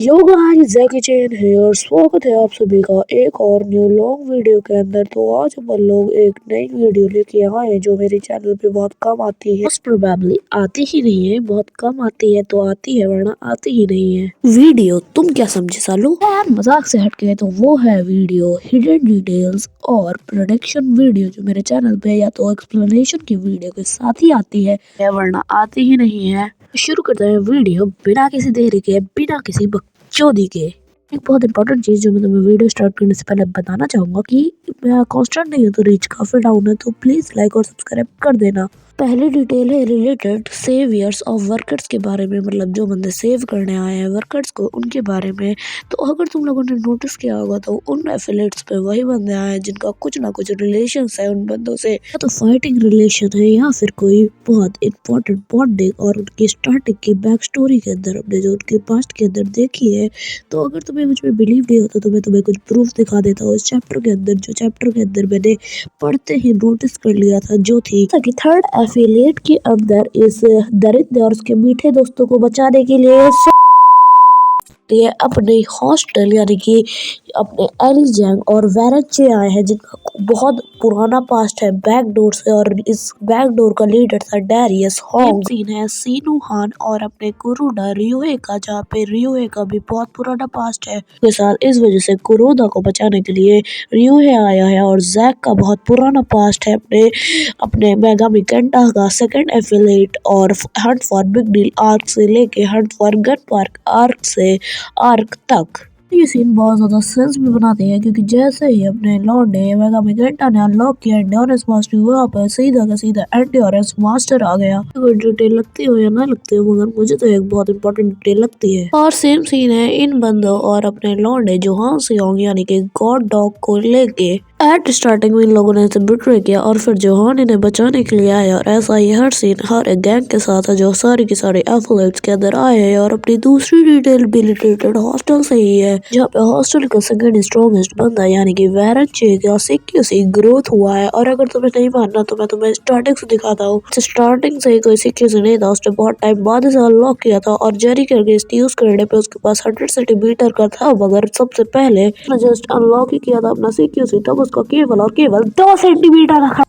Yo guys जैकी चैन है और स्वागत है आप सभी का एक और न्यू लॉन्ग वीडियो के अंदर। तो आज अपन लोग एक नई वीडियो लेके आए हैं जो मेरे चैनल पे बहुत कम आती है, मोस्ट प्रोबेबली आती ही नहीं है। बहुत कम आती है तो आती है वरना आती ही नहीं है। वीडियो तुम क्या समझे सालो। यार मजाक से हटके तो वो है वीडियो हिडन डिटेल्स और प्रोडक्शन वीडियो जो मेरे चैनल पे या तो एक्सप्लेनेशन की वीडियो के साथ ही आती है या वरना आती ही नहीं है। शुरू करते हैं वीडियो बिना किसी देरी के, बिना किसी बकचोदी के। एक बहुत इंपॉर्टेंट चीज जो मैं तुम्हें वीडियो स्टार्ट करने से पहले बताना चाहूंगा कि मैं कांस्टेंट नहीं हूँ तो रीच काफी डाउन है, तो प्लीज लाइक और सब्सक्राइब कर देना। पहली डिटेल है रिलेटेड सेवियर्स ऑफ वर्कर्स के बारे में, मतलब जो बंदे सेव करने आए हैं वर्कर्स को उनके बारे में। तो अगर तुम लोगों ने नोटिस किया होगा तो उन एफिलेट्स पे वही बंदे आए हैं जिनका कुछ ना कुछ रिलेशन है उन बंदों से, या तो फाइटिंग रिलेशन है या फिर कोई बहुत इंपॉर्टेंट बॉन्डिंग और उनकी स्टार्टिंग की बैक स्टोरी के अंदर अपने जो उनके पास्ट के अंदर देखी है। तो अगर तुम्हें मुझ में बिलीव नहीं होता तो मैं तुम्हें कुछ प्रूफ दिखा देता हूँ इस चैप्टर के अंदर, जो चैप्टर के अंदर मैंने पढ़ते ही नोटिस कर लिया था, जो थी कि थर्ड एफिलिएट के अंदर इस दरिद्र और उसके मीठे दोस्तों को बचाने के लिए ये अपने हॉस्टल यानी कि अपने एलिजैंग और वेरेंचे आए हैं जिनका बहुत पुराना पास्ट है बैकडोर से, और इस बैकडोर का लीडर था डैरियस होंग। सीन है सीनू हान और अपने कुरुडा रियोहे का, जहाँ पे रियोहे का भी बहुत पुराना पास्ट है के साथ। इस वजह से कुरुडा को बचाने के लिए रियोहे आया है, और जैक का बहुत पुराना पास्ट है अपने अपने मेगामी केंटा का सेकंड एफिलेट और Hunt for big deal arc से लेके Hunt for gun park arc से आर्क तक। ये सीन बहुत ज्यादा सेंस भी बनाते हैं क्योंकि जैसे ही अपने लौंडे मेगामी केंटा ने अनलॉक किया एंड्योरेंस मास्टर, वहाँ पर सीधा का सीधा एंड्योरेंस मास्टर आ गया। कोई डिटेल लगती हो या ना लगती हो, मगर मुझे तो एक बहुत इंपॉर्टेंट डिटेल लगती है। और सेम सीन है इन बंदों और अपने लौंडे जो हां सियोंग यानी कि गॉड डॉग को लेके। एट स्टार्टिंग में इन लोगों ने इसे बिट्रे किया और फिर जोहान इन्हें बचाने के लिए आया, और ऐसा ही हर सीन हर एक गैंग के साथ है जो सारी की सारी एफिलेट्स के अंदर आए हैं। और अपनी दूसरी डिटेल भी रिलेटेड हॉस्टल से ही है, जहाँ पे हॉस्टल का सेकंड स्ट्रॉन्गेस्ट बंदा यानी कि वेरेंचे का सिक्योसी ग्रोथ हुआ है। और अगर तुम्हें नहीं मानना तो मैं तुम्हें स्टार्टिंग से दिखाता हूँ। स्टार्टिंग से ही कोई सिक्योसी नहीं था, उसने बहुत टाइम बाद इसे अनलॉक किया था, और जेरी करके इस यूज करने पे उसके पास 100 सेंटीमीटर का था, मगर सबसे पहले जस्ट अनलॉक ही किया था अपना सिक्योसी, तब उसका केवल और केवल 2 सेंटीमीटर रखा।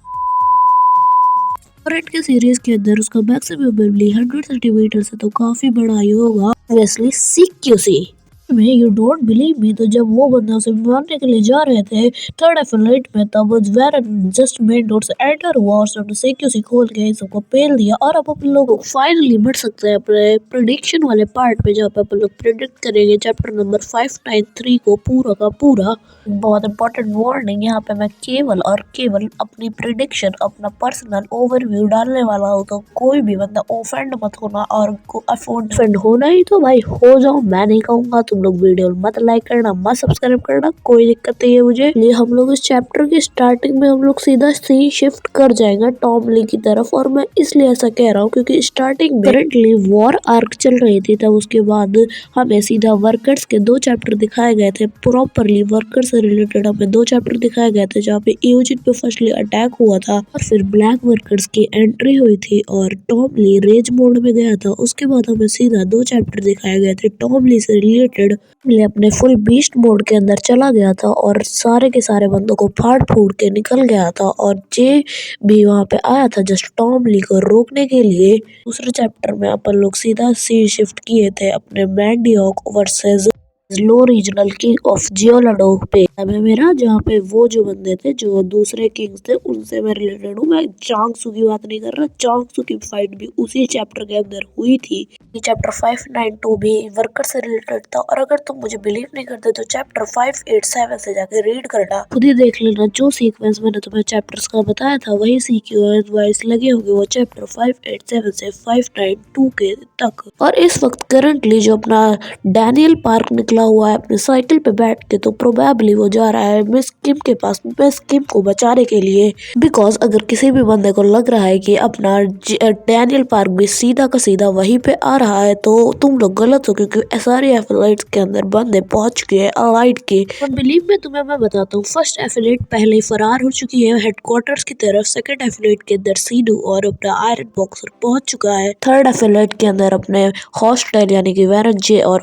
रेड के सीरीज के अंदर उसका मैक्सिमम मेमोरी 100 सेंटीमीटर से तो काफी बड़ा ही होगा, ऑब्वियसली सिक्योसी में। यू डोंट बिलीव मी, तो जब वो बंदा उसे मारने के लिए जा रहे थे थर्ड एफिलेट में, तब वेरन जस्ट मेन डोर से एंटर हुआ और उसने सिक्योसी खोल के इन सबको पेल दिया। और अब अपन लोग फाइनली बढ़ सकते हैं अपने प्रेडिक्शन वाले पार्ट पे, जहाँ पे अपन लोग प्रेडिक्ट करेंगे चैप्टर नंबर 593 को पूरा का पूरा। बहुत इंपॉर्टेंट वार्निंग, यहाँ पे मैं केवल और केवल अपनी प्रिडिक्शन, अपना पर्सनल ओवरव्यू डालने वाला हूँ, तो कोई भी बंदा ऑफेंड मत होना, और ऑफेंड होना ही तो भाई हो जाओ, मैं नहीं कहूंगा। तुम लोग वीडियो मत लाइक करना, मत सब्सक्राइब करना, कोई दिक्कत नहीं है मुझे। ये हम लोग इस चैप्टर के स्टार्टिंग में हम लोग सीधा सी शिफ्ट कर जाएंगे टॉम ली की तरफ, और मैं इसलिए ऐसा कह रहा हूँ क्योंकि स्टार्टिंग में करंटली वॉर आर्क चल रही थी, तब उसके बाद हमें सीधा वर्कर्स के 2 चैप्टर दिखाए गए थे। प्रॉपरली वर्कर्स से रिलेटेड हमें 2 चैप्टर दिखाए गए थे, जहाँ पे यूजिन पे फर्स्टली अटैक हुआ था और फिर ब्लैक वर्कर्स की एंट्री हुई थी और टॉम ली रेज मोड में गया था। उसके बाद हमें सीधा 2 चैप्टर दिखाए गए थे टॉम ली से रिलेटेड। ले अपने फुल बीस्ट मोड के अंदर चला गया था और सारे के सारे बंदों को फाड़ फूड़ के निकल गया था, और जे भी वहां पे आया था जस्ट टॉम ली को रोकने के लिए। दूसरे चैप्टर में अपन लोग सीधा सी शिफ्ट किए थे अपने मैंडियोक versus low regional king of जियोलाडोग पे। अब है मेरा, जहाँ पे वो जो बंदे थे जो दूसरे किंग्स थे उनसे मैं रिलेटेड हूँ। मैं चांगसू की बात नहीं कर रहा, चांगसू की फाइट भी उसी चैप्टर के अंदर हुई थी। ये चैप्टर 592 भी वर्कर से रिलेटेड था, और अगर तुम मुझे बिलीव नहीं करते तो चैप्टर 587 से जाके रीड करना, खुद ही देख लेना। जो सीक्वेंस मैंने तुम्हें चैप्टर्स का बताया था वही सीक्वेंस वाइज लगे होंगे वो चैप्टर 587 से 592 के तक। और इस वक्त करंटली जो अपना डैनियल पार्क निकला निकला हुआ है अपनी साइकिल पे बैठ के, तो प्रोबेबली वो जा रहा है मिस किम के पास मिस किम को बचाने के लिए। बिकॉज अगर किसी भी बंदे को लग रहा है कि अपना डैनियल पार्क भी सीधा का सीधा वहीं पे आ रहा है, तो तुम लोग गलत हो, क्योंकि सारे एफिलेट्स के अंदर बंदे पहुंच चुके हैं अलाइड के। और बिलीव में तुम्हें मैं बताता हूँ, फर्स्ट एफिलेट पहले ही फरार हो चुकी है हेडक्वार्टर्स की तरफ, सेकंड एफिलेट के अंदर सीडू और अपना आयरन बॉक्सर पहुंच चुका है, थर्ड एफिलेट के अंदर अपने हॉस्टल यानी कि वैरन जे और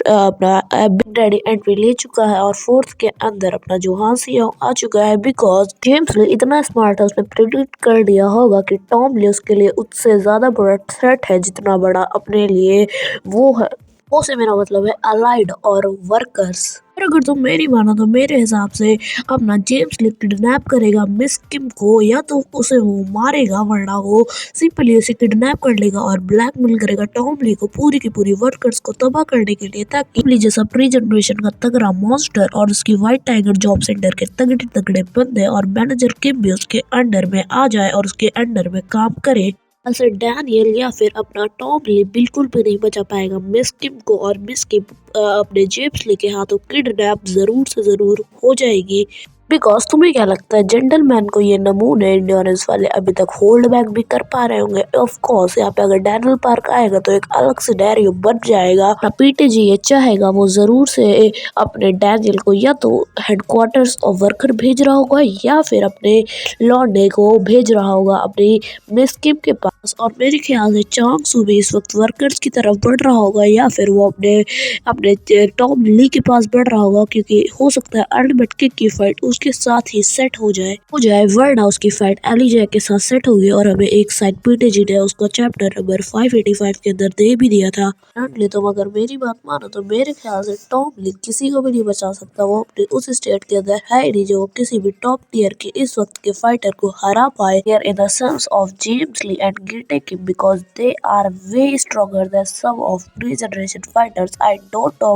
अपना बिग डैडी एंट्री ले चुका है, और फोर्थ के अंदर अपना जो हांसी आ चुका है। बिकॉज जेम्स ली इतना स्मार्ट है, उसने प्रिडिक्ट कर दिया होगा कि टॉम ली उसके लिए उससे ज्यादा बड़ा थ्रेट है जितना बड़ा अपने लिए वो है। वो से मेरा मतलब है अलाइड और वर्कर्स। और अगर तुम मेरी मानो तो मेरे हिसाब से अपना जेम्स ली किडनैप करेगा मिस किम को, या तो उसे वो मारेगा, वरना वो सिंपली उसे किडनैप कर लेगा और ब्लैकमेल करेगा टॉम ली को पूरी की पूरी वर्कर्स को तबाह करने के लिए, ताकि टॉम ली जैसा प्री जनरेशन का तगड़ा मॉन्स्टर और उसकी व्हाइट टाइगर जॉब सेंटर के तगड़े तगड़े बंदे और मैनेजर किम भी उसके अंडर में आ जाए और उसके अंडर में काम करे। ऐसे डैनियल या फिर अपना टॉम ली बिल्कुल भी नहीं बचा पाएगा मिस किम को, और मिस किम अपने जेम्स ली के हाथों किडनैप जरूर से जरूर हो जाएगी। बिकॉज तुम्हें क्या लगता है जेंटलमैन को ये नमूने इंड्योरेंस वाले अभी तक होल्ड बैक भी कर पा रहे होंगे? ऑफ कोर्स यहाँ पे अगर डैनियल पार्क आएगा तो एक अलग सिनेरियो बन जाएगा। पीटे जी ये चाहेगा वो जरूर से अपने डैनियल को या तो हेडक्वार्टर्स और वर्कर भेज रहा होगा, या फिर अपने लॉन्डे को भेज रहा होगा अपनी मिस किम के पास। और मेरे ख्याल से चांग सू भी इस वक्त वर्कर्स की तरफ बढ़ रहा होगा, या फिर वो अपने अपने टॉम ली के पास बढ़ रहा होगा, क्योंकि हो सकता है अल्टीमेट किक की फाइट उसके साथ ही सेट हो जाए वरना उसकी फाइट एलिजा के साथ सेट होगी। और हमें एक साइड पीटे जी ने उसका चैप्टर नंबर 585 के अंदर दे भी दिया था। करंटली तुम अगर मेरी बात मानो तो मेरे ख्याल से टॉम ली किसी को भी नहीं बचा सकता। वो अपने उस स्टेट के अंदर है ही नहीं जो किसी भी टॉप टियर के इस वक्त के फाइटर को हरा पाए। Here in the sense of James Lee and Gite Kim, because they are way stronger than some of pre-generation fighters. I don't know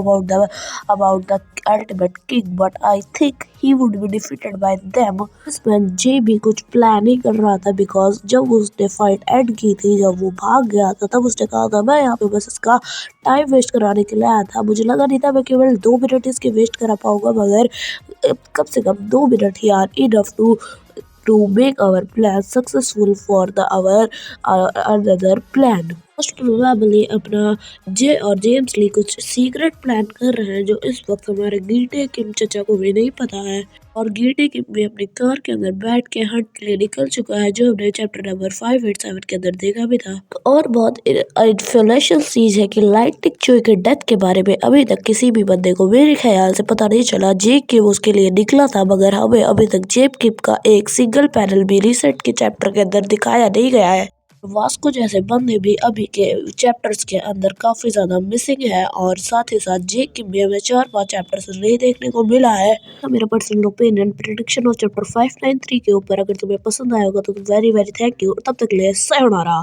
about the ultimate king, but I think he would be defeated by them. इसमें जे भी कुछ plan ही कर रहा था, because जब उसने fight and की थी, जब वो भाग गया था, तब उसने कहा था मैं यहाँ पे बस इसका टाइम वेस्ट कराने के लिए आया था। मुझे लगा नहीं था मैं केवल 2 मिनट इसके वेस्ट करा पाऊंगा, मगर कम से कम 2 मिनट ही are enough to make our plan successful for another plan. Most probably अपना जे और जेम्स ली कुछ सीक्रेट प्लान कर रहे हैं जो इस वक्त हमारे गीटे किम चचा को भी नहीं पता है। और गीटे किम भी अपनी कार के अंदर बैठ के हंट के लिए निकल चुका है, जो हमने चैप्टर नंबर 587 के अंदर देखा भी था। और बहुत इन्फ्लुएंशियल चीज है कि लाइटनिंग चोई के डेथ के बारे में अभी तक किसी भी बंदे को मेरे ख्याल से पता नहीं चला। जेब किम उसके लिए निकला था, मगर हमें अभी तक जेब किम का एक सिंगल पैनल भी रिसेंट के चैप्टर के अंदर दिखाया नहीं गया है। वास्को जैसे बंदे भी अभी के चैप्टर्स के अंदर काफी ज्यादा मिसिंग है, और साथ ही साथ जे की भी हमें 4-5 चैप्टर्स नहीं देखने को मिला है। तो मेरा personal opinion prediction of chapter 593 के ऊपर अगर तुम्हें पसंद आया होगा तो वेरी वेरी थैंक यू। तब तक के लिए sayonara।